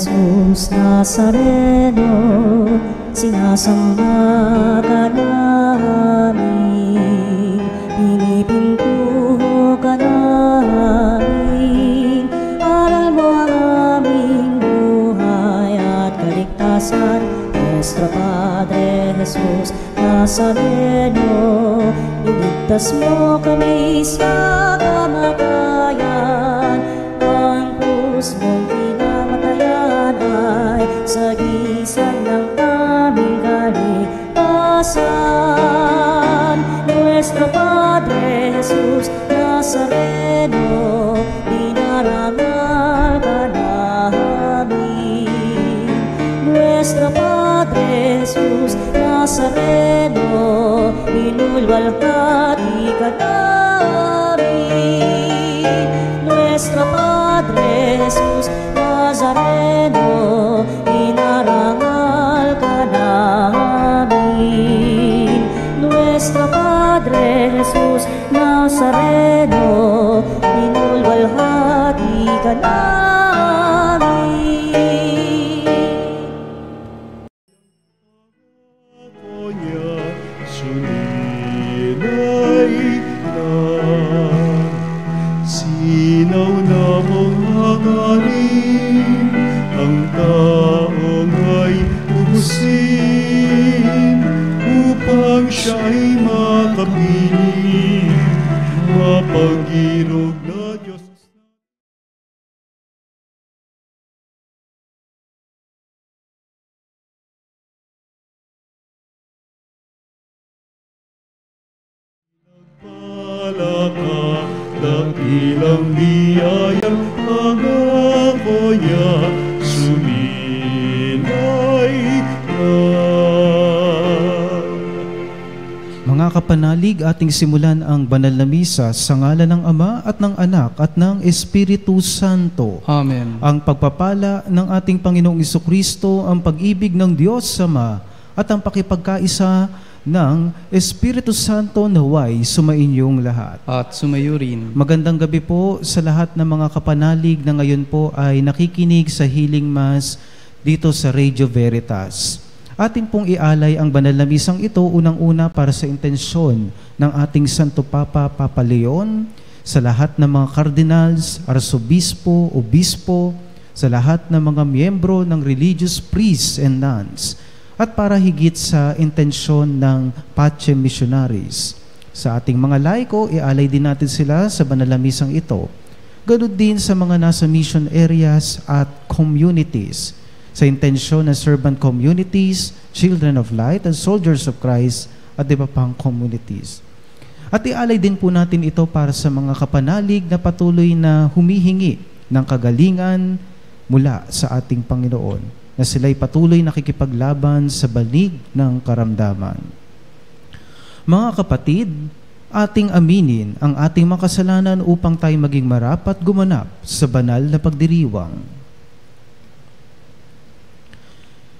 Jesus Nazareno, sinasamba ka namin, pinipintuho ka namin. Aral mo ang aming buhay at kaligtasan, Nuestro Padre Jesus Nazareno. Iligtas mo kami sa kamatayan, ang krus mong pinamatayan ay sagisag ng aming kaligtasan. Nuestro Padre Jesus Nazareno, dinarangal ka namin. Nuestro Padre Jesus Nazareno, inulwalhati ka namin. Nuestro Padre Jesus Nazareno, inarangal ka namin. Nuestro Padre Jesus Nazareno, inulwalhati ka namin. Sinaw na mong hangarin, ang taong ay ubusin, upang siya'y makapiling, mapag-irog na Diyos. Nagpalaka, dakilang biyayang pangako niya, sumilay ka. Mga kapanalig, ating simulan ang banal na misa sa ngalan ng Ama at ng Anak at ng Espiritu Santo. Amen. Ang pagpapala ng ating Panginoong Jesucristo, ang pag-ibig ng Diyos Ama at ang pakipagkaisa ng Espiritu Santo naway sumainyong lahat. At sumayo rin. Magandang gabi po sa lahat ng mga kapanalig na ngayon po ay nakikinig sa Healing Mass dito sa Radio Veritas. Ating pong ialay ang banal na misang ito unang-una para sa intensyon ng ating Santo Papa, Papa Leon, sa lahat ng mga cardinals, arsobispo, obispo, sa lahat ng mga miyembro ng religious priests and nuns, at para higit sa intensyon ng Pace Missionaries. Sa ating mga laiko, ialay din natin sila sa banal na misang ito. Ganun din sa mga nasa mission areas at communities, sa intensyon ng servant communities, Children of Light, and Soldiers of Christ, at iba pang communities. At ialay din po natin ito para sa mga kapanalig na patuloy na humihingi ng kagalingan mula sa ating Panginoon, na sila'y patuloy nakikipaglaban sa banig ng karamdaman. Mga kapatid, ating aminin ang ating mga kasalanan upang tayo maging marapat gumanap sa banal na pagdiriwang.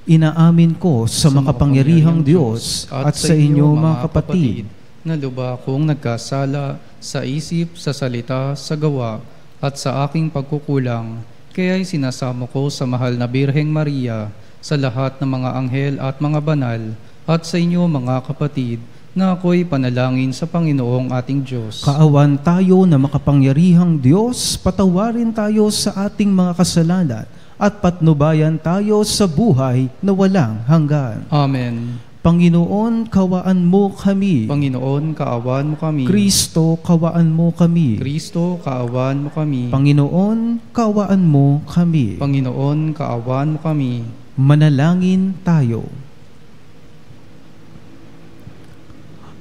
Inaamin ko sa makapangyarihang Diyos at sa inyo mga kapatid, na lubha akong nagkasala sa isip, sa salita, sa gawa, at sa aking pagkukulang. Kaya'y sinasamo ko sa mahal na Birheng Maria, sa lahat ng mga anghel at mga banal, at sa inyo mga kapatid, na ako'y panalangin sa Panginoong ating Diyos. Kaawan tayo na makapangyarihang Diyos, patawarin tayo sa ating mga kasalanan, at patnubayan tayo sa buhay na walang hanggan. Amen. Panginoon, kawaan mo kami. Panginoon, kaawan mo kami. Kristo, kawaan mo kami. Kristo, kaawan mo kami. Panginoon, kawaan mo kami. Panginoon, kaawan mo kami. Manalangin tayo.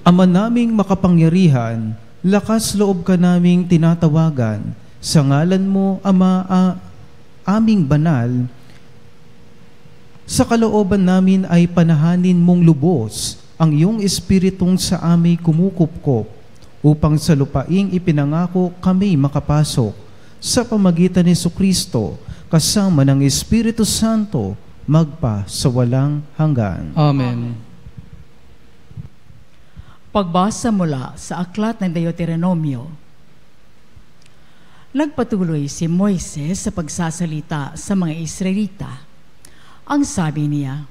Ama naming makapangyarihan, lakas loob ka naming tinatawagan. Sa ngalan mo, Ama, aming banal, sa kalooban namin ay panahanin mong lubos ang iyong espiritong sa aming kumukupkop, upang sa lupaing ipinangako kami makapasok sa pamagitan ni Jesucristo, kasama ng Espiritu Santo, magpa sa walang hanggan. Amen. Pagbasa mula sa aklat ng Deuteronomio. Nagpatuloy si Moises sa pagsasalita sa mga Israelita. Ang sabi niya,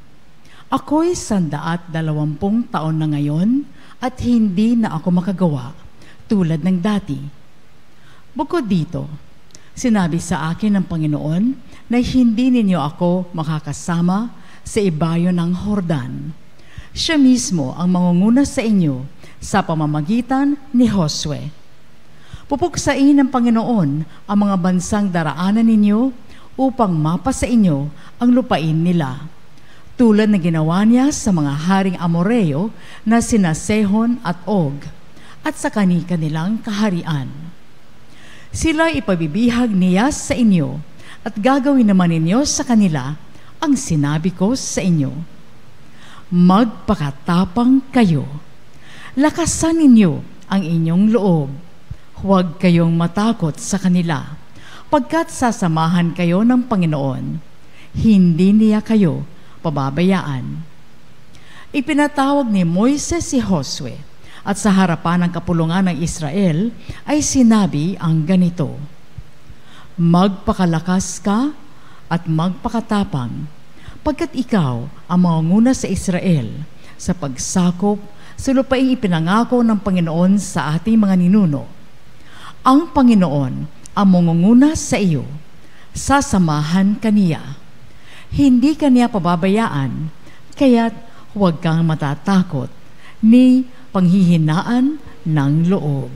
"Ako'y 120 taon na ngayon at hindi na ako makagawa tulad ng dati. Bukod dito, sinabi sa akin ng Panginoon na hindi ninyo ako makakasama sa ibayo ng Hordan. Siya mismo ang mangunguna sa inyo sa pamamagitan ni Josue. Pupuksain ng Panginoon ang mga bansang daraanan ninyo upang mapa sa inyo ang lupain nila, tulad na ginawa niya sa mga haring Amoreo na sina Sehon at Og, at sa kanilang kaharian. Sila ipabibihag niya sa inyo, at gagawin naman ninyo sa kanila ang sinabi ko sa inyo. Magpakatapang kayo. Lakasan ninyo ang inyong loob. Huwag kayong matakot sa kanila, pagkat sasamahan kayo ng Panginoon. Hindi niya kayo pababayaan." Ipinatawag ni Moises si Josue, at sa harapan ng kapulungan ng Israel ay sinabi ang ganito, "Magpakalakas ka at magpakatapang, pagkat ikaw ang mangunguna sa Israel sa pagsakop sa lupaing ipinangako ng Panginoon sa ating mga ninuno. Ang Panginoon ang mangunguna sa iyo, sasamahan ka niya. Hindi ka niya pababayaan, kaya't huwag kang matatakot ni panghihinaan ng loob."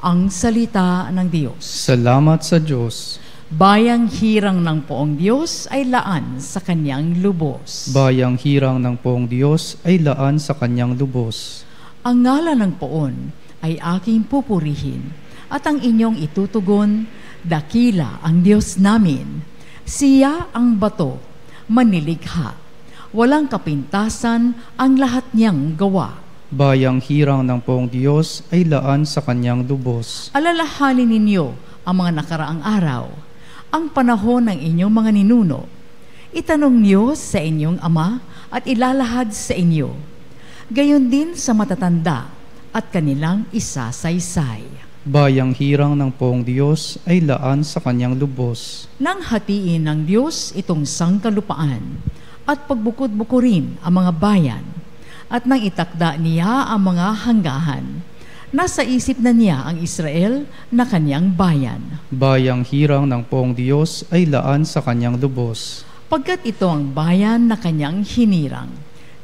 Ang salita ng Diyos. Salamat sa Diyos. Bayang hirang ng poong Diyos ay laan sa kanyang lubos. Bayang hirang ng poong Diyos ay laan sa kanyang lubos. Ang ngalan ng poon ay aking pupurihin, at ang inyong itutugon, dakila ang Diyos namin. Siya ang bato, manilikha. Walang kapintasan ang lahat niyang gawa. Bayang hirang ng poong Diyos ay laan sa kanyang lubos. Alalahanin ninyo ang mga nakaraang araw, ang panahon ng inyong mga ninuno. Itanong niyo sa inyong ama at ilalahad sa inyo. Gayon din sa matatanda at kanilang isasaysay. Bayang hirang ng poong Diyos ay laan sa kanyang lubos. Nang hatiin ng Diyos itong sangkalupaan at pagbukod-bukurin ang mga bayan, at nang itakda niya ang mga hanggahan, nasa isip na niya ang Israel na kanyang bayan. Bayang hirang ng poong Diyos ay laan sa kanyang lubos. Pagkat ito ang bayan na kanyang hinirang,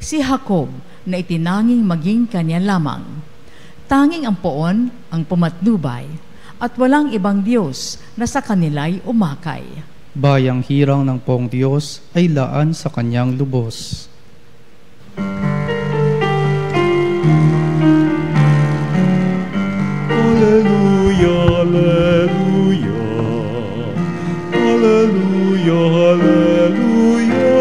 si Jacob na itinanging maging kanya lamang. Tanging ang poon ang pumatnubay, at walang ibang Diyos na sa kanila'y umakay. Bayang hirang ng poong Diyos ay laan sa kanyang lubos. Alleluia, alleluia. Alleluia, alleluia.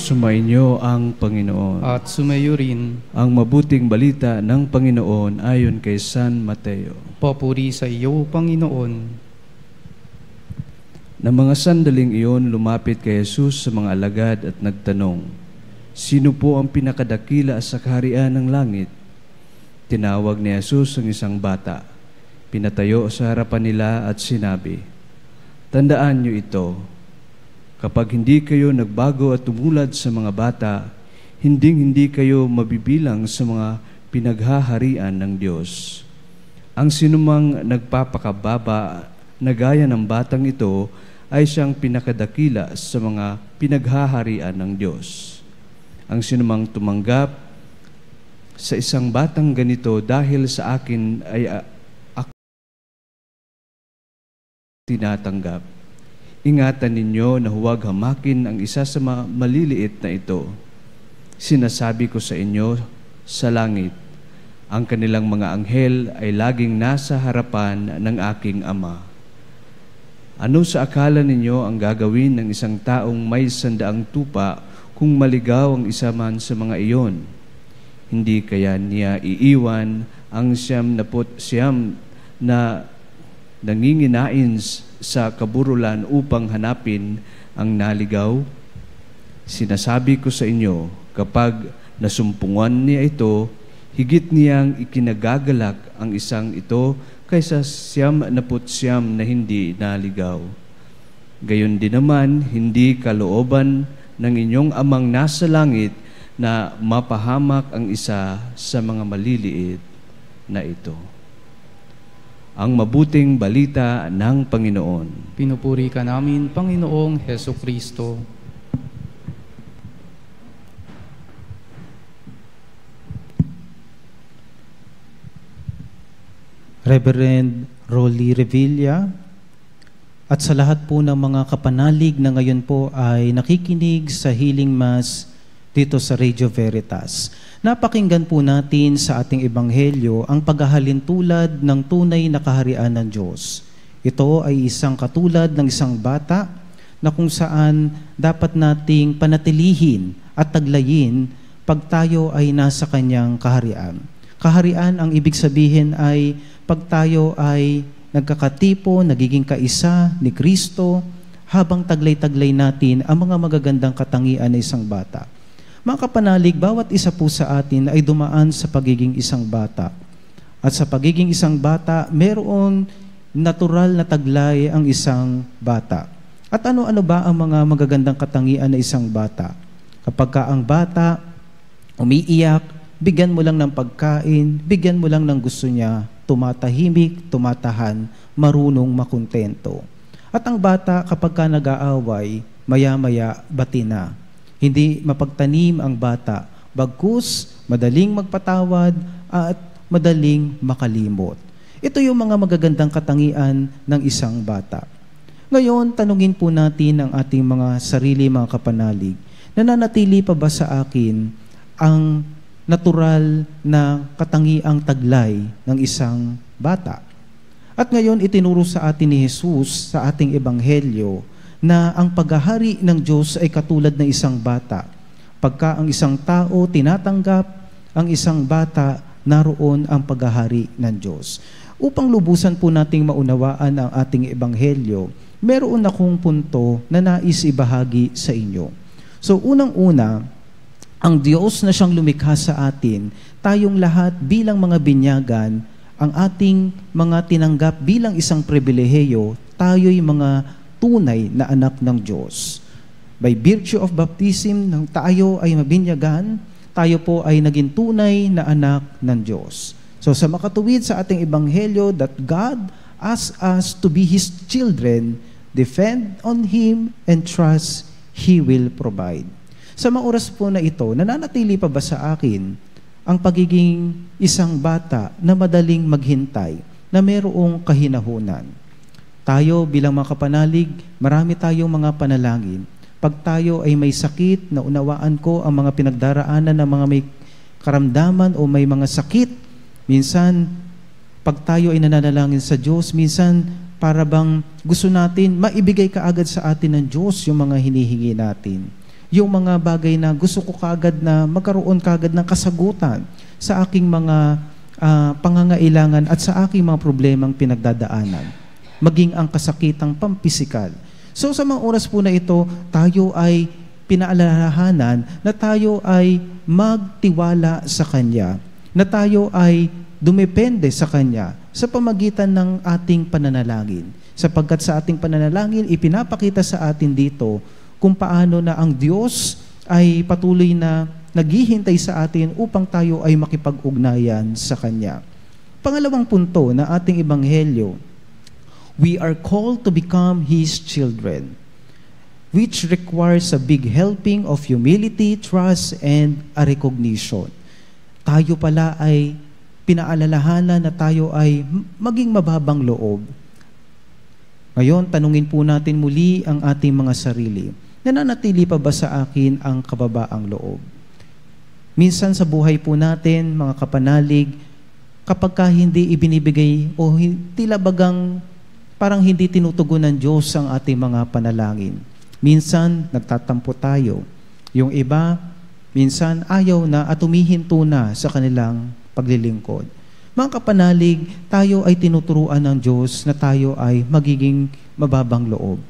Sumainyo ang Panginoon. At sumayo rin. Ang mabuting balita ng Panginoon ayon kay San Mateo. Papuri sa iyo, Panginoon. Na mga sandaling iyon, lumapit kay Jesus sa mga alagad at nagtanong, "Sino po ang pinakadakila sa kaharian ng langit?" Tinawag ni Jesus ang isang bata. Pinatayo sa harapan nila at sinabi, "Tandaan niyo ito. Kapag hindi kayo nagbago at tumulad sa mga bata, hindi kayo mabibilang sa mga pinaghaharian ng Diyos. Ang sinumang nagpapakababa na gaya ng batang ito ay siyang pinakadakila sa mga pinaghaharian ng Diyos. Ang sinumang tumanggap sa isang batang ganito dahil sa akin ay ako tinatanggap. Ingatan ninyo na huwag hamakin ang isa sa maliliit na ito. Sinasabi ko sa inyo, sa langit, ang kanilang mga anghel ay laging nasa harapan ng aking Ama. Ano sa akala ninyo ang gagawin ng isang taong may 100 tupa kung maligaw ang isa man sa mga iyon? Hindi kaya niya iiwan ang 99 na nanginginain sa kaburulan upang hanapin ang naligaw? Sinasabi ko sa inyo, kapag nasumpungan niya ito, higit niyang ikinagagalak ang isang ito kaysa 99 na hindi naligaw. Gayon din naman, hindi kalooban ng inyong amang nasa langit na mapahamak ang isa sa mga maliliit na ito. Ang mabuting balita ng Panginoon. Pinupuri ka namin, Panginoong Hesukristo. Reverend Rolly Revilla, at sa lahat po ng mga kapanalig na ngayon po ay nakikinig sa Healing Mass dito sa Radio Veritas. Napakinggan po natin sa ating ebanghelyo ang paghahalin tulad ng tunay na kaharian ng Diyos. Ito ay isang katulad ng isang bata na kung saan dapat nating panatilihin at taglayin pag tayo ay nasa kanyang kaharian. Kaharian, ang ibig sabihin ay pag tayo ay nagkakatipo, nagiging kaisa ni Kristo, habang taglay-taglay natin ang mga magagandang katangian ng isang bata. Mga kapanalig, bawat isa po sa atin ay dumaan sa pagiging isang bata. At sa pagiging isang bata, mayroong natural na taglay ang isang bata. At ano-ano ba ang mga magagandang katangian ng isang bata? Kapag ka ang bata umiiyak, bigyan mo lang ng pagkain, bigyan mo lang ng gusto niya, tumatahimik, tumatahan, marunong makontento. At ang bata kapag ka nag-aaway, maya-maya bati na. Hindi mapagtanim ang bata, bagkus madaling magpatawad at madaling makalimot. Ito yung mga magagandang katangian ng isang bata. Ngayon, tanungin po natin ang ating mga sarili, mga kapanalig. Nananatili pa ba sa akin ang natural na katangiang taglay ng isang bata? At ngayon, itinuro sa atin ni Jesus sa ating ebanghelyo na ang paghahari ng Diyos ay katulad ng isang bata. Pagka ang isang tao tinatanggap, ang isang bata, naroon ang paghahari ng Diyos. Upang lubusan po nating maunawaan ang ating ebanghelyo, meron akong punto na nais ibahagi sa inyo. So, unang-una, ang Diyos na siyang lumikha sa atin, tayong lahat bilang mga binyagan, ang ating mga tinanggap bilang isang pribilehiyo, tayo'y mga tunay na anak ng Diyos. By virtue of baptism, nang tayo ay mabinyagan, tayo po ay naging tunay na anak ng Diyos. So sa makatuwid sa ating ebanghelyo that God asks us to be His children, depend on Him and trust He will provide. Sa mga oras po na ito, nananatili pa ba sa akin ang pagiging isang bata na madaling maghintay, na mayroong kahinahunan? Tayo bilang mga kapanalig, marami tayong mga panalangin. Pag tayo ay may sakit, na unawaan ko ang mga pinagdaraanan ng mga may karamdaman o may mga sakit, minsan, pag tayo ay nananalangin sa Diyos, minsan, para bang gusto natin, maibigay kaagad sa atin ng Diyos yung mga hinihingi natin. Yung mga bagay na gusto ko kaagad na magkaroon kaagad ng kasagutan sa aking mga pangangailangan at sa aking mga problemang pinagdadaanan. Maging ang kasakitang pampisikal. So sa mga oras po na ito, tayo ay pinaalalahanan na tayo ay magtiwala sa Kanya, na tayo ay dumepende sa Kanya sa pamagitan ng ating pananalangin. Sapagkat sa ating pananalangin, ipinapakita sa atin dito kung paano na ang Diyos ay patuloy na naghihintay sa atin upang tayo ay makipag-ugnayan sa Kanya. Pangalawang punto na ating ebanghelyo, we are called to become His children, which requires a big helping of humility, trust, and a recognition. Tayo pala ay pinaalalahanan na tayo ay maging mababang loob. Ngayon, tanungin po natin muli ang ating mga sarili. Nananatili pa ba sa akin ang kababaang loob? Minsan sa buhay po natin, mga kapanalig, kapag ka hindi ibinibigay o tila bagang parang hindi tinutugon ng Diyos ang ating mga panalangin. Minsan, nagtatampo tayo. Yung iba, minsan ayaw na at humihinto na sa kanilang paglilingkod. Mga kapanalig, tayo ay tinuturuan ng Diyos na tayo ay magiging mababang loob.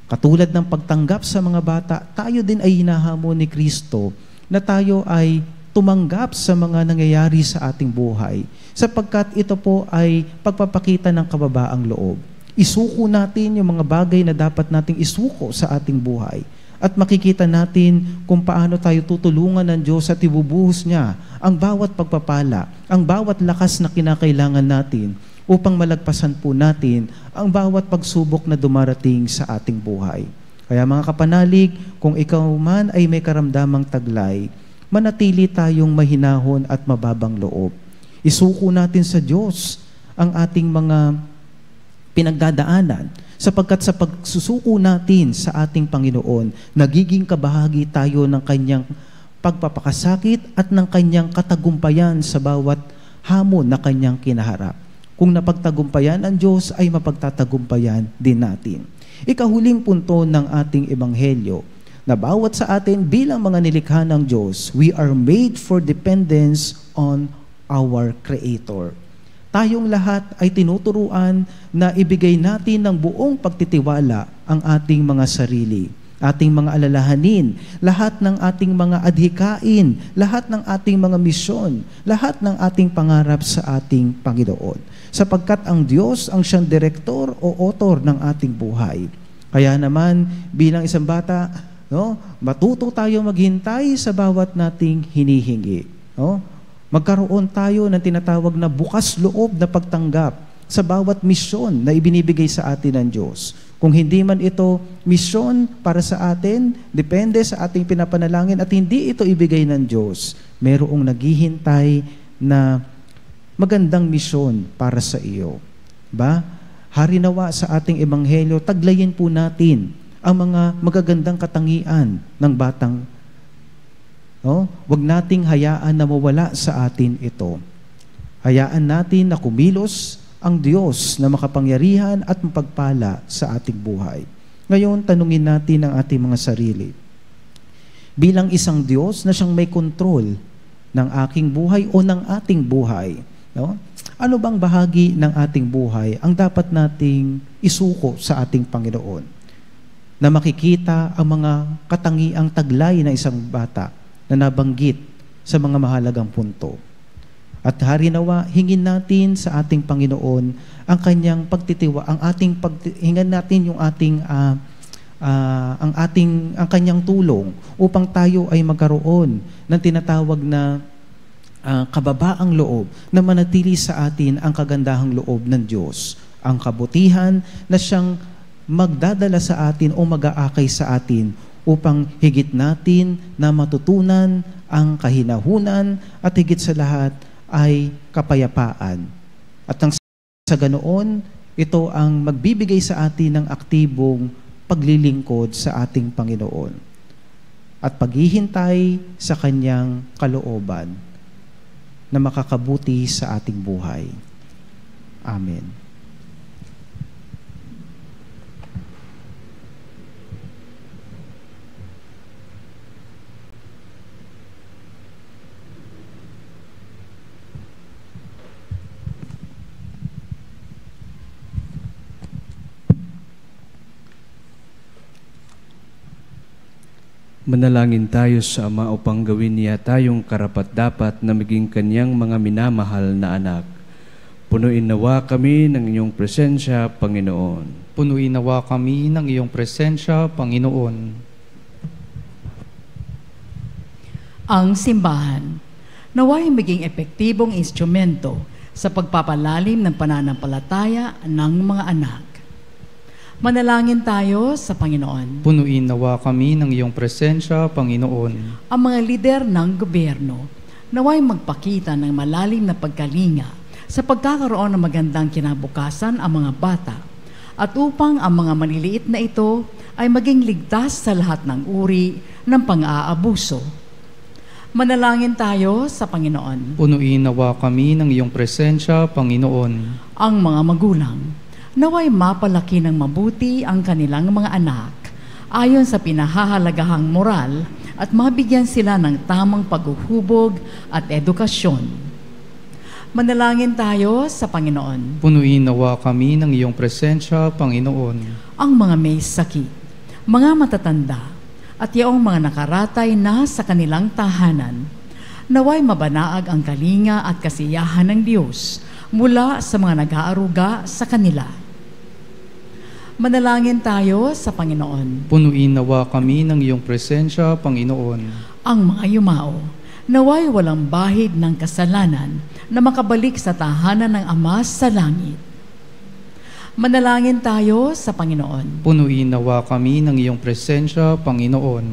Katulad ng pagtanggap sa mga bata, tayo din ay hinahamon ni Kristo na tayo ay tumanggap sa mga nangyayari sa ating buhay, sapagkat ito po ay pagpapakita ng kababaang loob. Isuko natin yung mga bagay na dapat nating isuko sa ating buhay. At makikita natin kung paano tayo tutulungan ng Diyos at ibubuhos niya ang bawat pagpapala, ang bawat lakas na kinakailangan natin upang malagpasan po natin ang bawat pagsubok na dumarating sa ating buhay. Kaya mga kapanalig, kung ikaw man ay may karamdamang taglay, manatili tayong mahinahon at mababang loob. Isuko natin sa Diyos ang ating mga pinagdadaanan, sapagkat sa pagsusuko natin sa ating Panginoon, nagiging kabahagi tayo ng Kanyang pagpapakasakit at ng Kanyang katagumpayan sa bawat hamon na Kanyang kinaharap. Kung napagtagumpayan ang Diyos, ay mapagtatagumpayan din natin. Ikahuling punto ng ating ebanghelyo, na bawat sa atin bilang mga nilikha ng Diyos, we are made for dependence on our Creator. Tayong lahat ay tinuturuan na ibigay natin ng buong pagtitiwala ang ating mga sarili, ating mga alalahanin, lahat ng ating mga adhikain, lahat ng ating mga misyon, lahat ng ating pangarap sa ating Panginoon. Sapagkat ang Diyos ang siyang direktor o author ng ating buhay. Kaya naman, bilang isang bata, matuto tayo maghintay sa bawat nating hinihingi. Magkaroon tayo ng tinatawag na bukas loob na pagtanggap sa bawat misyon na ibinibigay sa atin ng Diyos. Kung hindi man ito misyon para sa atin, depende sa ating pinapanalangin at hindi ito ibigay ng Diyos, merong naghihintay na magandang misyon para sa iyo. Harinawa sa ating ebanghelyo, taglayin po natin ang mga magagandang katangian ng batang. Huwag nating hayaan na mawala sa atin ito. Hayaan natin na kumilos ang Diyos na makapangyarihan at mapagpala sa ating buhay. Ngayon, tanungin natin ang ating mga sarili. Bilang isang Diyos na siyang may kontrol ng aking buhay o ng ating buhay, ano bang bahagi ng ating buhay ang dapat nating isuko sa ating Panginoon? Na makikita ang mga katangiang taglay na isang bata na nabanggit sa mga mahalagang punto. At harinawa, hingin natin sa ating Panginoon ang kanyang pagtitiwa, hingin natin yung ang kanyang tulong upang tayo ay magkaroon ng tinatawag na kababaang loob na manatili sa atin ang kagandahang loob ng Diyos, ang kabutihan na siyang magdadala sa atin o mag-aakay sa atin upang higit natin na matutunan ang kahinahunan at higit sa lahat ay kapayapaan. At ang sa ganoon, ito ang magbibigay sa atin ng aktibong paglilingkod sa ating Panginoon at paghihintay sa Kanyang kalooban na makakabuti sa ating buhay. Amen. Manalangin tayo sa Ama upang gawin niya tayong karapat-dapat na maging kanyang mga minamahal na anak. Punuin nawa kami ng iyong presensya, Panginoon. Punuin nawa kami ng iyong presensya, Panginoon. Ang simbahan, naway maging epektibong instrumento sa pagpapalalim ng pananampalataya ng mga anak. Manalangin tayo sa Panginoon. Punuin nawa kami ng iyong presensya, Panginoon. Ang mga lider ng gobyerno, naway magpakita ng malalim na pagkalinga sa pagkakaroon ng magandang kinabukasan ang mga bata at upang ang mga maliliit na ito ay maging ligtas sa lahat ng uri ng pang-aabuso. Manalangin tayo sa Panginoon. Punuin nawa kami ng iyong presensya, Panginoon. Ang mga magulang, naway mapalaki ng mabuti ang kanilang mga anak ayon sa pinahahalagahang moral at mabigyan sila ng tamang paghuhubog at edukasyon. Manalangin tayo sa Panginoon. Punuin nawa kami ng iyong presensya, Panginoon. Ang mga may sakit, mga matatanda, at yaong mga nakaratay na sa kanilang tahanan, naway mabanaag ang kalinga at kasiyahan ng Diyos mula sa mga nag-aaruga sa kanila. Manalangin tayo sa Panginoon. Punuin nawa kami ng iyong presensya, Panginoon. Ang mga yumao, naway walang bahid ng kasalanan na makabalik sa tahanan ng Ama sa langit. Manalangin tayo sa Panginoon. Punuin nawa kami ng iyong presensya, Panginoon.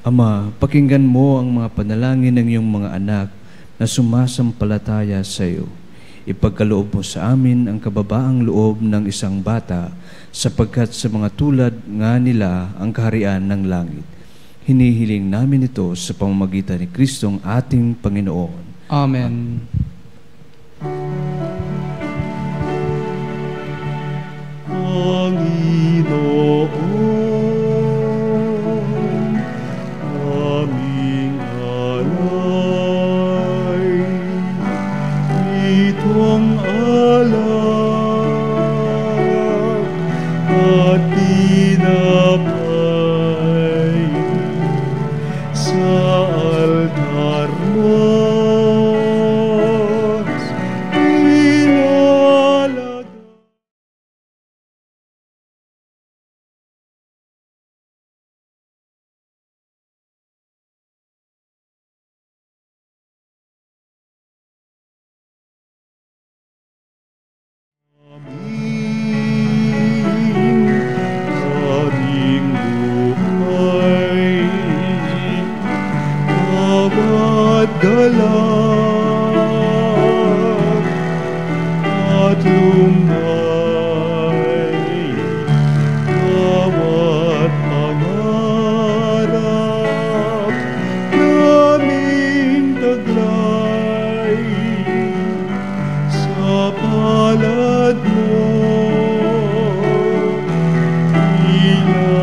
Ama, pakinggan mo ang mga panalangin ng iyong mga anak na sumasampalataya sa iyo. Ipagkaloob mo sa amin ang kababaang loob ng isang bata sapagkat sa mga tulad nga nila ang kaharian ng langit. Hinihiling namin ito sa pamamagitan ni Kristong ating Panginoon. Amen. Panginoon, aming alay, itong alak at tinapay sa altar mo ilalagay. Aming buhay, bawat galak at lumbay, bawat pangarap naming taglay sa palad mo ilalagay.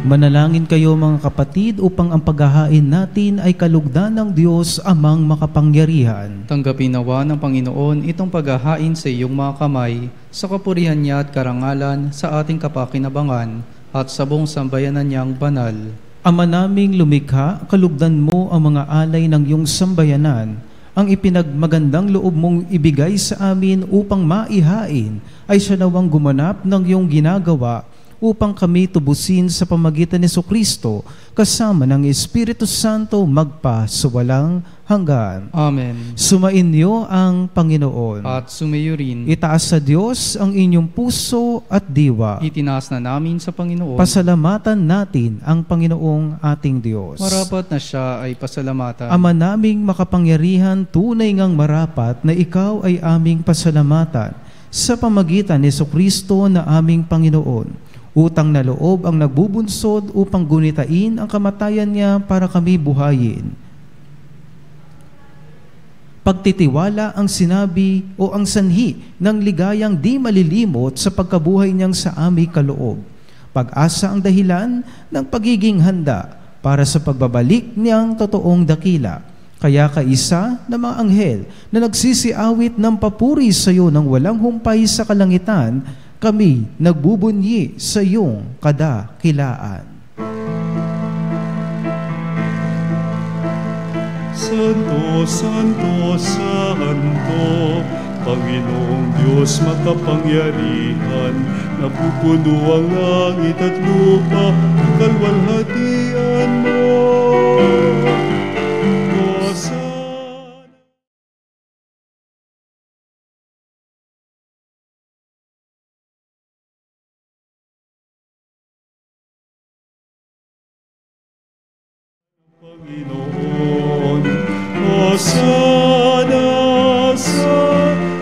Manalangin kayo mga kapatid upang ang paghahain natin ay kalugdan ng Diyos amang makapangyarihan. Tanggapin nawa ng Panginoon itong paghahain sa iyong mga kamay, sa kapurihan niya at karangalan sa ating kapakinabangan at sa buong sambayanan niyang banal. Ama naming lumikha, kalugdan mo ang mga alay ng iyong sambayanan. Ang ipinagmagandang loob mong ibigay sa amin upang maihain ay siya nawang gumanap ng iyong ginagawa upang kami tubusin sa pamagitan ni Jesucristo kasama ng Espiritu Santo magpa sa walang hanggan. Amen. Sumainyo ang Panginoon. At sumayo rin. Itaas sa Diyos ang inyong puso at diwa. Itinaas na namin sa Panginoon. Pasalamatan natin ang Panginoong ating Diyos. Marapat na siya ay pasalamatan. Ama naming makapangyarihan, tunay ngang marapat na ikaw ay aming pasalamatan sa pamagitan ni Jesucristo na aming Panginoon. Utang na loob ang nagbubunsod upang gunitain ang kamatayan niya para kami buhayin. Pagtitiwala ang sinabi o ang sanhi ng ligayang di malilimot sa pagkabuhay niyang sa aming kaloob. Pag-asa ang dahilan ng pagiging handa para sa pagbabalik niyang totoong dakila. Kaya kaisa ng mga anghel na nagsisiawit ng papuri sa iyo ng walang humpay sa kalangitan, kami nagbubunyi sa iyong kadakilaan. Santo, Santo, Santo, Panginoong Diyos makapangyarihan, napupuno ang langit at lupa, kalwalhatian mo. Panginoon, Hosana sa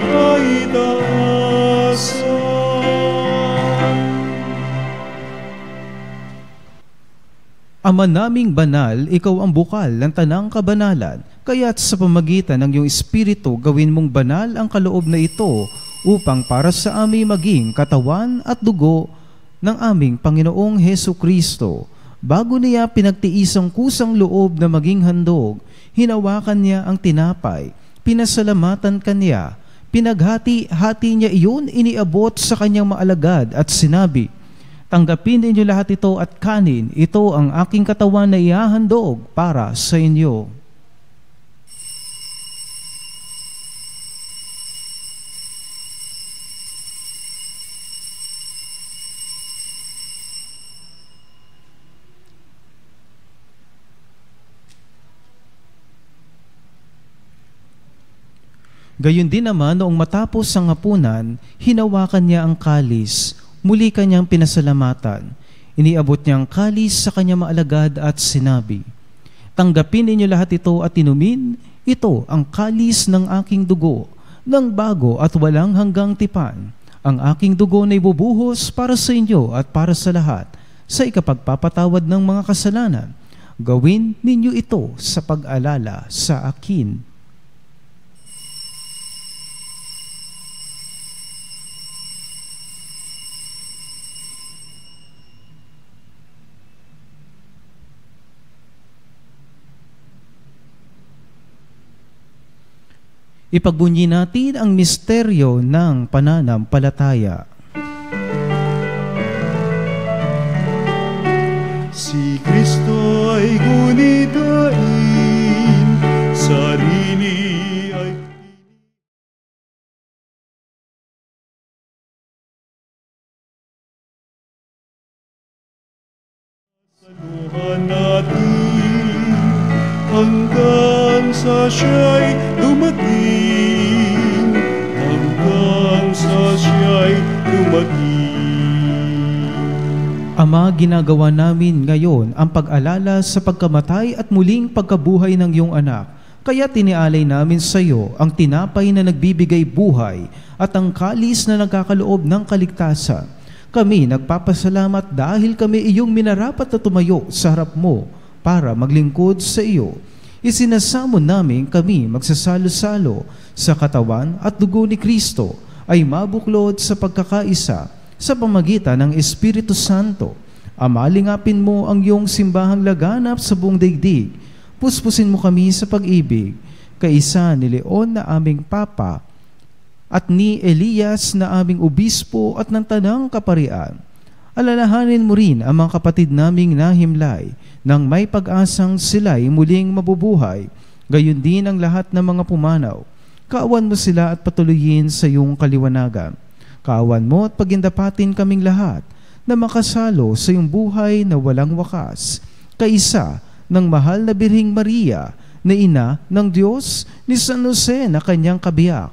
kaitaasan. Ama naming banal, ikaw ang bukal ng tanang kabanalan, kaya't sa pamagitan ng iyong Espiritu gawin mong banal ang kaloob na ito upang para sa amin maging katawan at dugo ng aming Panginoong Hesukristo. Bago niya pinagtiisang kusang loob na maging handog, hinawakan niya ang tinapay, pinasalamatan kanya, pinaghati-hati niya iyon, iniabot sa kanyang maalagad at sinabi, "Tanggapin ninyo lahat ito at kanin, ito ang aking katawan na ihahandog para sa inyo." Gayon din naman noong matapos ang hapunan, hinawakan niya ang kalis, muli kanyang pinasalamatan. Iniabot niya ang kalis sa kanyang maalagad at sinabi, "Tanggapin ninyo lahat ito at inumin, ito ang kalis ng aking dugo, ng bago at walang hanggang tipan. Ang aking dugo na ibubuhos para sa inyo at para sa lahat, sa ikapagpapatawad ng mga kasalanan. Gawin ninyo ito sa pag-alala sa akin." Ipagbunyi natin ang misteryo ng pananampalataya. Si Kristo ay gunitain, sarili ay saluhan natin hanggang sa siya'y dumating, hanggang sa siya'y dumating. Ama, ginagawa namin ngayon ang pag-alala sa pagkamatay at muling pagkabuhay ng iyong anak. Kaya tinialay namin sa iyo ang tinapay na nagbibigay buhay at ang kalis na nagkakaloob ng kaligtasan. Kami nagpapasalamat dahil kami iyong minarapat na tumayo sa harap mo para maglingkod sa iyo. Isinasamo namin kami magsasalo-salo sa katawan at dugo ni Kristo ay mabuklod sa pagkakaisa sa pamagitan ng Espiritu Santo. Amalingapin mo ang iyong simbahang laganap sa buong daigdig. Puspusin mo kami sa pag-ibig, kaisa ni Leon na aming Papa at ni Elias na aming Obispo at ng Tanang Kaparian. Alalahanin mo rin ang mga kapatid naming nahimlay nang may pag-asang sila'y muling mabubuhay, gayon din ang lahat ng mga pumanaw. Kaawan mo sila at patuloyin sa iyong kaliwanagan. Kaawan mo at pagindapatin kaming lahat na makasalo sa iyong buhay na walang wakas, kaisa ng mahal na Birheng Maria na ina ng Diyos, ni San Jose na kanyang kabiyak,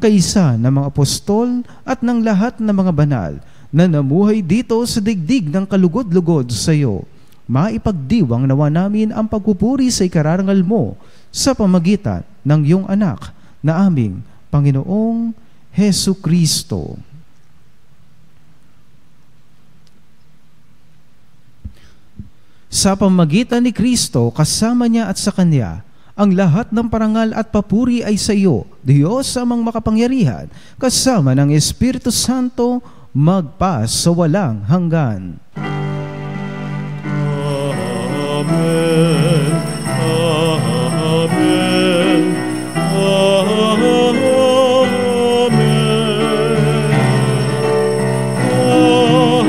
kaisa ng mga apostol at ng lahat ng mga banal na namuhay dito sa digdig ng kalugod-lugod sa iyo. Maipagdiwang nawa namin ang pagpupuri sa ikararangal mo sa pamagitan ng iyong anak na aming Panginoong Hesu Kristo. Sa pamagitan ni Kristo, kasama niya at sa Kanya, ang lahat ng parangal at papuri ay sa iyo, Diyos amang makapangyarihan, kasama ng Espiritu Santo, magpa sa walang hanggan. Amen. Amen. Amen. Amen. Amen. Amen.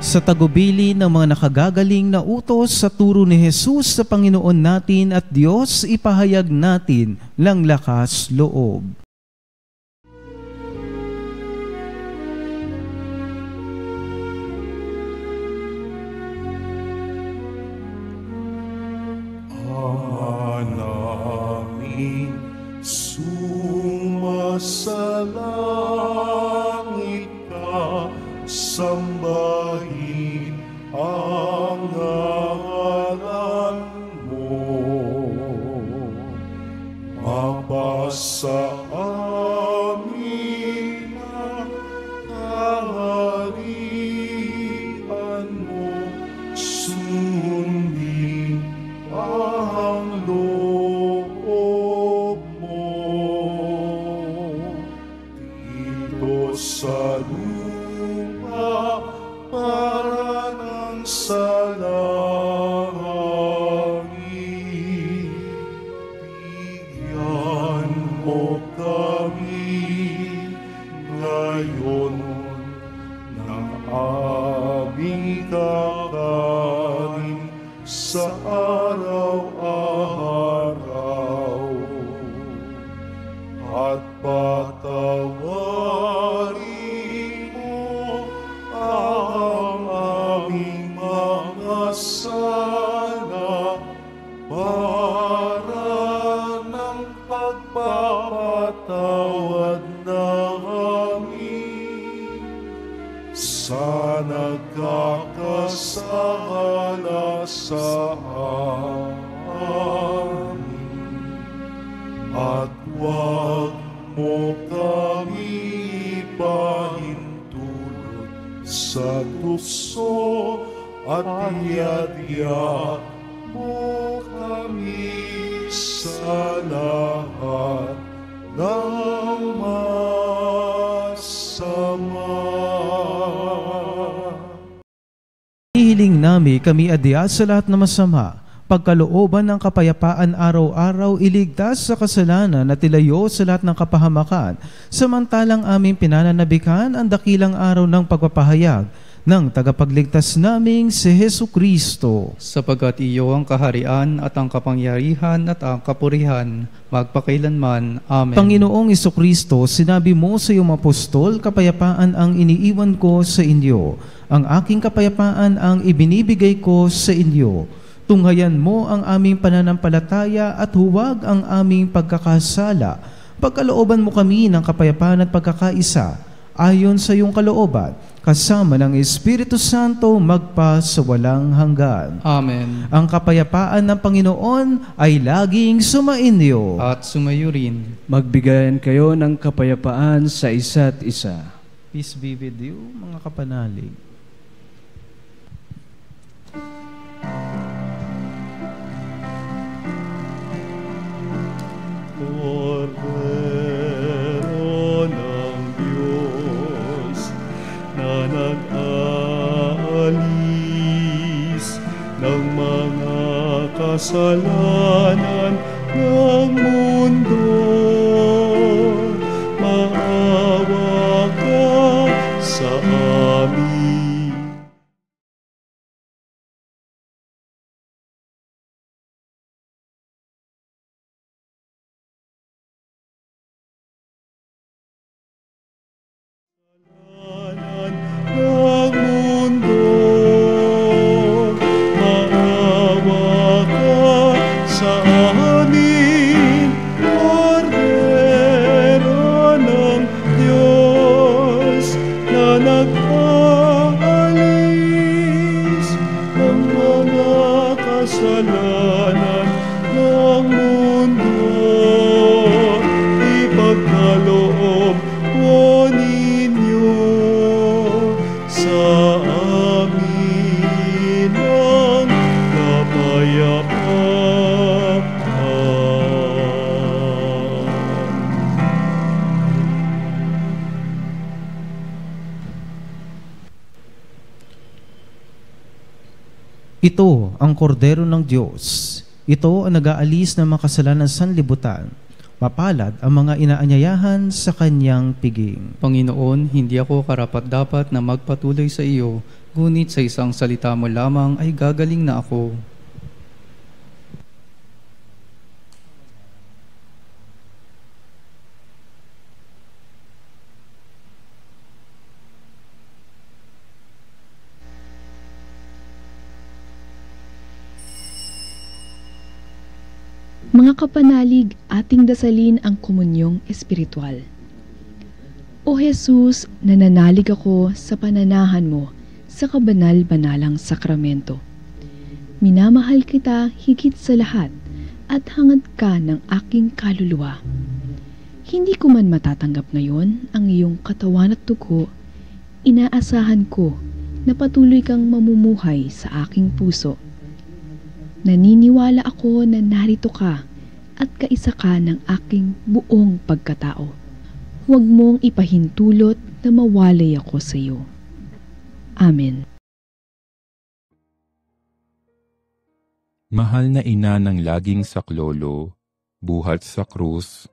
Sa tagubili ng mga nakagagaling na utos sa turo ni Jesus sa Panginoon natin at Diyos, ipahayag natin ng lakas loob. Namin sumasalangit ka, sambahin ang ngalan mo. Mapasa amin ang kaharian mo, sundin ang lupa para ng sa langit. Bigyan mo kami ngayon ng aming kakanin sa araw-araw, at patawarin mo ang aming mga sala para ng pagpapatawad namin sa nagkakasala sa amin. At huwag mo kami ipahintulot sa tukso, at iadya mo kami sa lahat ng masama. Hihiling nami kami adya sa lahat na masama, pagkalooban ng kapayapaan araw-araw, iligtas sa kasalanan at ilayo sa lahat ng kapahamakan, samantalang aming pinananabikan ang dakilang araw ng pagpapahayag ng tagapagligtas naming si Jesucristo. Sapagkat iyo ang kaharian at ang kapangyarihan at ang kapurihan, magpakailanman. Amen. Panginoong Jesucristo, sinabi mo sa iyong apostol, kapayapaan ang iniiwan ko sa inyo. Ang aking kapayapaan ang ibinibigay ko sa inyo. Tunghayan mo ang aming pananampalataya at huwag ang aming pagkakasala. Pagkalooban mo kami ng kapayapaan at pagkakaisa, ayon sa iyong kalooban, kasama ng Espiritu Santo magpa sa walang hanggan. Amen. Ang kapayapaan ng Panginoon ay laging sumainyo. At sumayo rin. Magbigayan kayo ng kapayapaan sa isa't isa. Peace be with you, mga kapanalig. Kordero ng Diyos na nag-aalis ng mga kasalanan ng mundo, maawa ka sa amin. Ng mundo, maawa ka sa amin. Kordero ng Diyos na nag-aalis ng mga kasalanan ng mundo, ipagkaloob mo ninyo sa amin ang kapayapaan. Ito ang kordero ng Diyos. Ito ang nag-aalis ng mga kasalanan sa sanlibutan. Mapalad ang mga inaanyayahan sa kanyang piging. Panginoon, hindi ako karapat-dapat na magpatuloy sa iyo, ngunit sa isang salita mo lamang ay gagaling na ako. Mga kapanalig, ating dasalin ang komunyong espiritual. O Jesus, nananalig ako sa pananahan mo sa kabanal-banalang sakramento. Minamahal kita higit sa lahat at hangad ka ng aking kaluluwa. Hindi ko man matatanggap ngayon ang iyong katawan at dugo, inaasahan ko na patuloy kang mamumuhay sa aking puso. Naniniwala ako na narito ka at kaisa ka ng aking buong pagkatao. Huwag mong ipahintulot na mawalay ako sa iyo. Amen. Mahal na ina ng laging saklolo, buhat sa krus,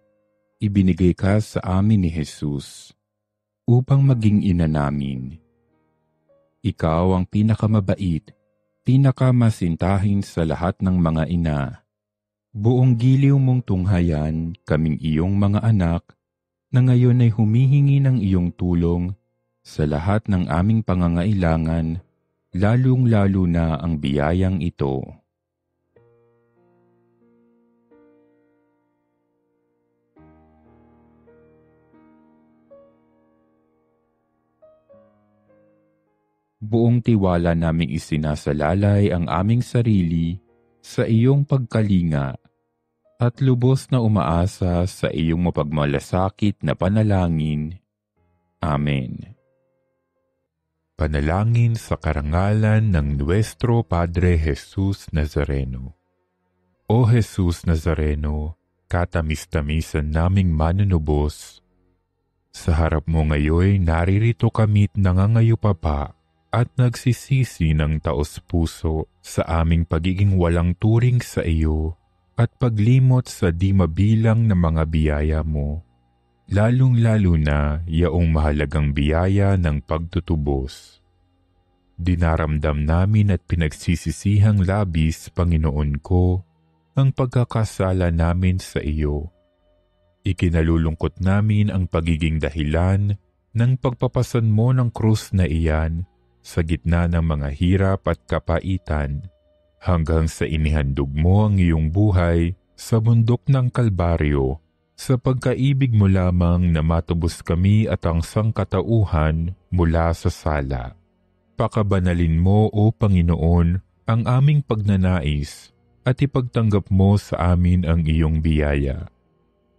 ibinigay ka sa amin ni Jesus upang maging ina namin. Ikaw ang pinakamabait, pinakamasintahin sa lahat ng mga ina. Buong giliw mong tunghayan kaming iyong mga anak na ngayon ay humihingi ng iyong tulong sa lahat ng aming pangangailangan, lalong-lalo na ang biyayang ito. Buong tiwala naming isinasalalay ang aming sarili sa iyong pagkalinga at lubos na umaasa sa iyong mapagmalasakit na panalangin. Amen. Panalangin sa karangalan ng Nuestro Padre Jesus Nazareno. O Jesus Nazareno, katamis-tamisan naming manunubos, sa harap mo ngayon naririto kami't nangangayupapa at nagsisisi ng taos-puso sa aming pagiging walang turing sa iyo at paglimot sa di mabilang na mga biyaya mo, lalong-lalo na yaong mahalagang biyaya ng pagtutubos. Dinaramdam namin at pinagsisisihang labis, Panginoon ko, ang pagkakasala namin sa iyo. Ikinalulungkot namin ang pagiging dahilan ng pagpapasan mo ng krus na iyan sa gitna ng mga hirap at kapaitan, hanggang sa inihandog mo ang iyong buhay sa bundok ng Kalbaryo, sa pagkaibig mo lamang na matubos kami at ang sangkatauhan mula sa sala. Pakabanalin mo, O Panginoon, ang aming pagnanais at ipagtanggap mo sa amin ang iyong biyaya.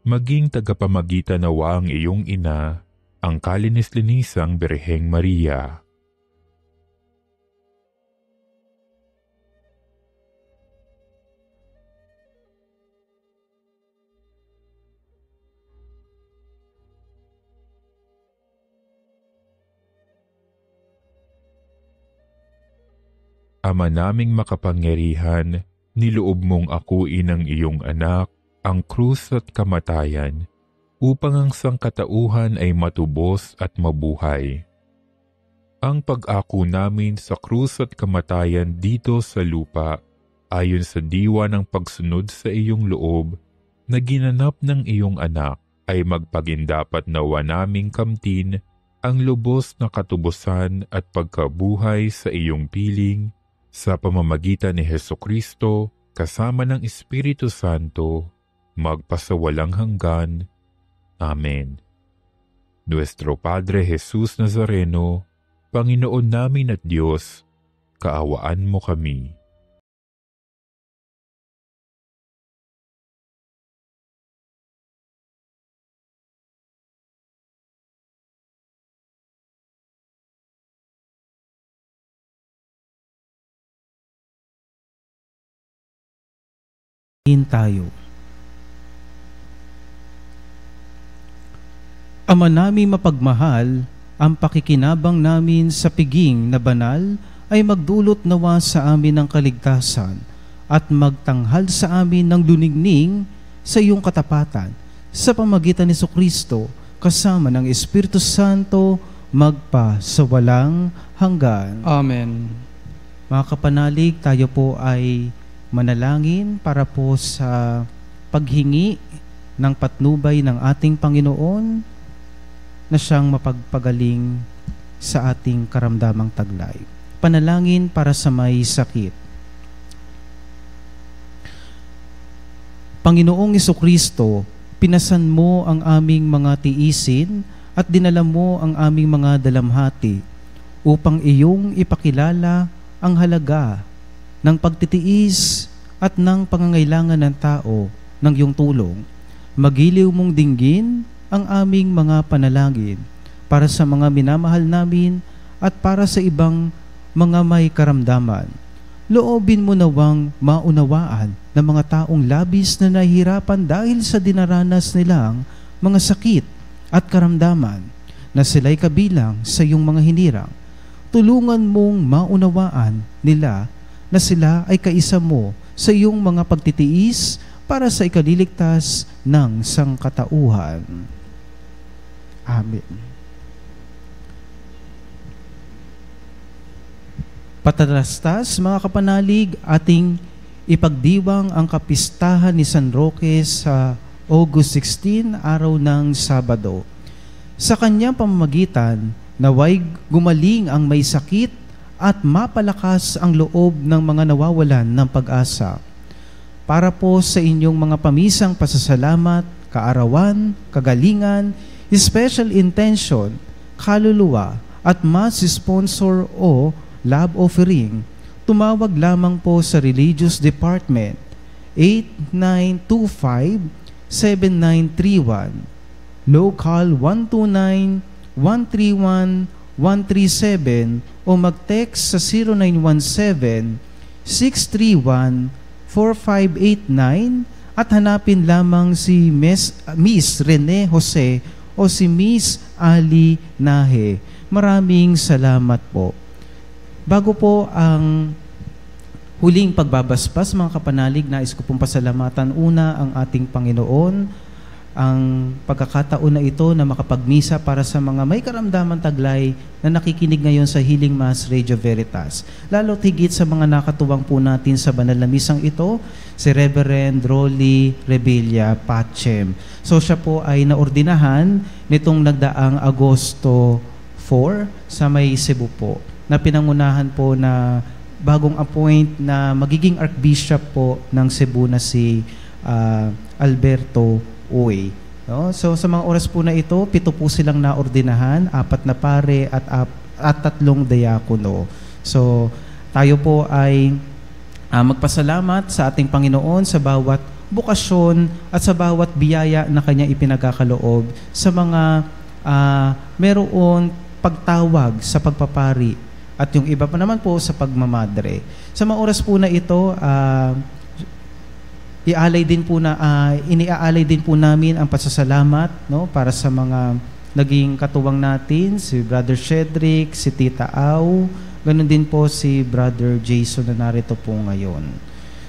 Maging tagapamagitan nawa ang iyong ina, ang kalinis-linisang Birheng Maria. Ama naming makapangyarihan, niloob mong akuin ang iyong anak, ang krus at kamatayan, upang ang sangkatauhan ay matubos at mabuhay. Ang pag-ako namin sa krus at kamatayan dito sa lupa, ayon sa diwa ng pagsunod sa iyong loob, na ginanap ng iyong anak, ay magpagindapat nawa naming kamtin ang lubos na katubusan at pagkabuhay sa iyong piling, sa pamamagitan ni Hesukristo, kasama ng Espiritu Santo, magpasawalang hanggan. Amen. Nuestro Padre Jesus Nazareno, Panginoon namin at Diyos, kaawaan mo kami. Tayo. Ama namin mapagmahal, ang pakikinabang namin sa piging na banal ay magdulot nawa sa amin ng kaligtasan at magtanghal sa amin ng lunigning sa iyong katapatan sa pamagitan ni Jesucristo kasama ng Espiritu Santo magpa sa walang hanggan. Amen. Mga kapanalig, tayo po ay manalangin para po sa paghingi ng patnubay ng ating Panginoon na siyang mapagpagaling sa ating karamdamang taglay. Panalangin para sa may sakit. Panginoong Jesucristo, pinasan mo ang aming mga tiisin at dinala mo ang aming mga dalamhati upang iyong ipakilala ang halaga ng pagtitiis at ng pangangailangan ng tao ng iyong tulong. Magiliw mong dinggin ang aming mga panalangin para sa mga minamahal namin at para sa ibang mga may karamdaman. Loobin mo nawang maunawaan ng mga taong labis na nahihirapan dahil sa dinaranas nilang mga sakit at karamdaman. na sila'y kabilang sa iyong mga hinirang. Tulungan mong maunawaan nila na sila ay kaisa mo sa iyong mga pagtitiis para sa ikaliligtas ng sangkatauhan. Amen. Patalastas, mga kapanalig, ating ipagdiwang ang kapistahan ni San Roque sa August 16, araw ng Sabado. Sa kanyang pamamagitan, naway gumaling ang may sakit at mapalakas ang loob ng mga nawawalan ng pag-asa. Para po sa inyong mga pamisang pasasalamat, kaarawan, kagalingan, special intention, kaluluwa, at mass sponsor o love offering, tumawag lamang po sa Religious Department 8925-7931, Local 129-131-137 o mag-text sa 0917-631-4589 at hanapin lamang si Miss Rene Jose o si Miss Ali Nahe. Maraming salamat po. Bago po ang huling pagbabasbas, mga kapanalig, nais ko pong pasalamatan una ang ating Panginoon, ang pagkakataon na ito na makapagmisa para sa mga may karamdaman taglay na nakikinig ngayon sa Healing Mass Radio Veritas. Lalo't higit sa mga nakatuwang po natin sa banal na misang ito, si Reverend Rolly Rebilla Pachem. So siya po ay naordinahan nitong nagdaang Agosto 4 sa may Cebu po, na pinangunahan po na bagong appoint na magiging Archbishop po ng Cebu na si Alberto Uy. No? So sa mga oras po na ito, 7 po silang naordinahan, 4 na pare at 3 diakono. So tayo po ay magpasalamat sa ating Panginoon sa bawat bukasyon at sa bawat biyaya na Kanya ipinagkakaloob sa mga meron pagtawag sa pagpapari at yung iba pa naman po sa pagmamadre. Sa mga oras po na ito, iniaalay din po namin ang pasasalamat, no, para sa mga naging katuwang natin, si Brother Shedrick, si Tita Au, ganun din po si Brother Jason na narito po ngayon.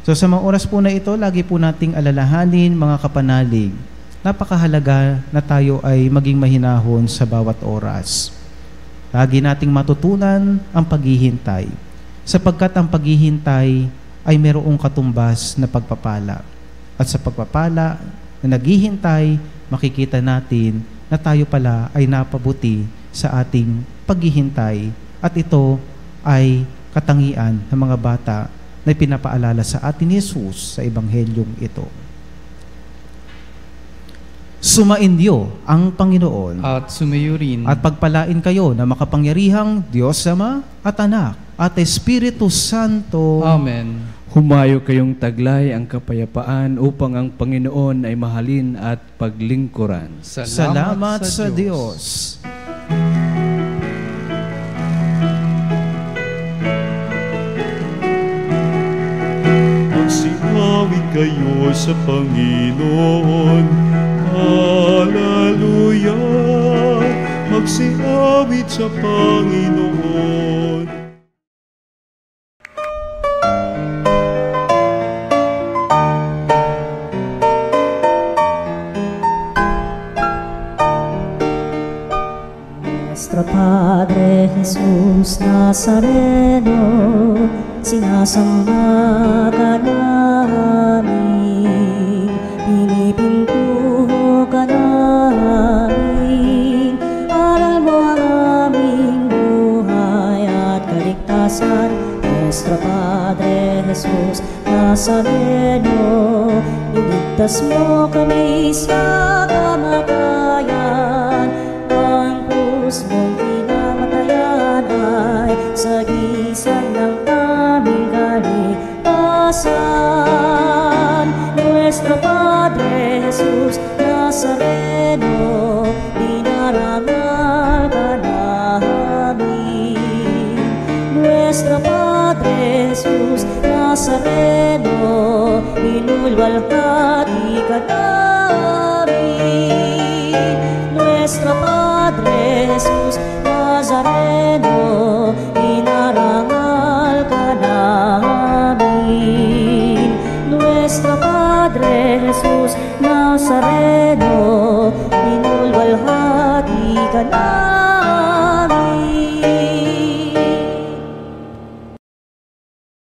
So sa mga oras po na ito, lagi po nating alalahanin, mga kapanalig, napakahalaga na tayo ay maging mahinahon sa bawat oras. Lagi nating matutunan ang paghihintay, sapagkat ang paghihintay ay mayroong katumbas na pagpapala. At sa pagpapala na naghihintay, makikita natin na tayo pala ay napabuti sa ating paghihintay, at ito ay katangian ng mga bata na pinapaalala sa atin ni Jesus sa Ebanghelyong ito. Sumainyo ang Panginoon At sumayo rin. at pagpalain kayo na makapangyarihang Diyos Ama at Anak at Espiritu Santo. Amen. Humayo kayong taglay ang kapayapaan upang ang Panginoon ay mahalin at paglingkuran. Salamat sa Diyos. Magsiawit kayo sa Panginoon. Hallelujah! Magsiawit sa Panginoon. Nuestro Padre Jesus Nazareno, sinasamba ka namin, pinipintuho ka namin, aral mo ang aming buhay at kaligtasan. Nuestro Padre Jesus Nazareno, iligtas mo kami sa kamatayan, ang krus mong pinamatayan ay sagisag ng aming kaligtasan. Nuestro Padre Jesus Nazareno, dinarangal ka namin. Nuestro Padre Jesus Nazareno, inulwalhati ka namin. Nuestro Padre Jesus Nazareno, inarangal ka namin. Nuestro Padre Jesus Nazareno,